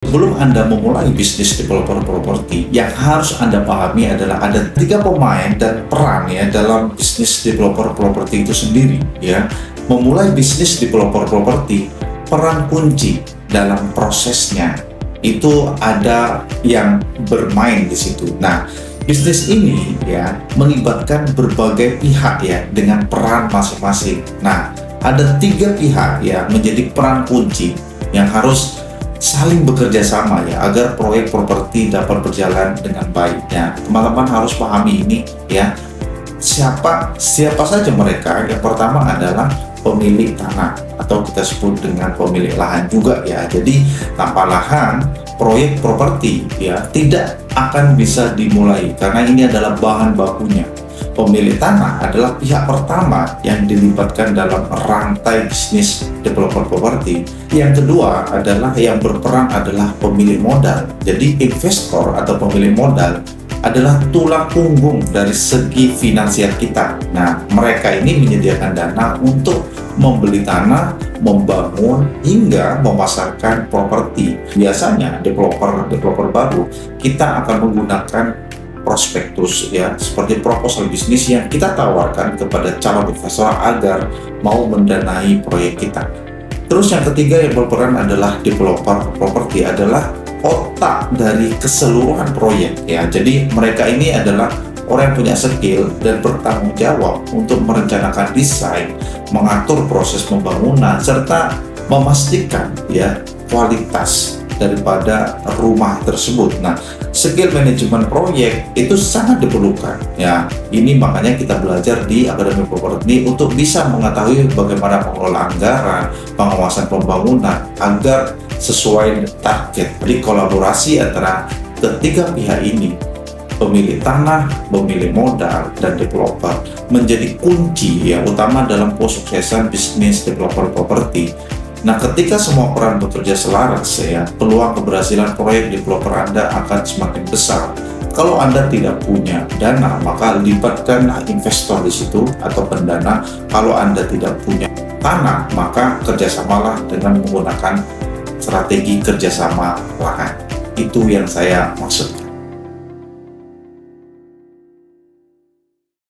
Sebelum Anda memulai bisnis developer properti, yang harus Anda pahami adalah ada 3 pemain dan peran ya dalam bisnis developer properti itu sendiri ya. Memulai bisnis developer properti, peran kunci dalam prosesnya itu ada yang bermain di situ. Nah, bisnis ini ya melibatkan berbagai pihak ya dengan peran masing-masing. Nah, ada 3 pihak ya menjadi peran kunci yang harus saling bekerja sama ya agar proyek properti dapat berjalan dengan baik. Ya, teman-teman harus pahami ini ya. Siapa saja mereka? Yang pertama adalah pemilik tanah atau kita sebut dengan pemilik lahan juga ya. Jadi tanpa lahan proyek properti ya tidak akan bisa dimulai karena ini adalah bahan bakunya. Pemilik tanah adalah pihak pertama yang dilibatkan dalam rantai bisnis developer properti. Yang kedua adalah yang berperan adalah pemilik modal. Jadi investor atau pemilik modal adalah tulang punggung dari segi finansial kita. Nah, mereka ini menyediakan dana untuk membeli tanah, membangun, hingga memasarkan properti. Biasanya developer baru, kita akan menggunakan prospektus ya, seperti proposal bisnis yang kita tawarkan kepada calon investor agar mau mendanai proyek kita. Terus yang ketiga yang berperan adalah developer properti, adalah otak dari keseluruhan proyek ya. Jadi mereka ini adalah orang yang punya skill dan bertanggung jawab untuk merencanakan desain, mengatur proses pembangunan, serta memastikan ya kualitas daripada rumah tersebut. Nah, skill manajemen proyek itu sangat diperlukan ya. Ini makanya kita belajar di Akademi Properti untuk bisa mengetahui bagaimana pengelola anggaran, pengawasan pembangunan agar sesuai target. Jadi kolaborasi antara ketiga pihak ini, pemilik tanah, pemilik modal, dan developer, menjadi kunci yang utama dalam kesuksesan bisnis developer properti. Nah, ketika semua peran bekerja selaras ya, peluang keberhasilan proyek developer Anda akan semakin besar. Kalau Anda tidak punya dana, maka libatkanlah investor di situ atau pendana. Kalau Anda tidak punya tanah, maka kerjasamalah dengan menggunakan strategi kerjasama lahan. Itu yang saya maksudkan.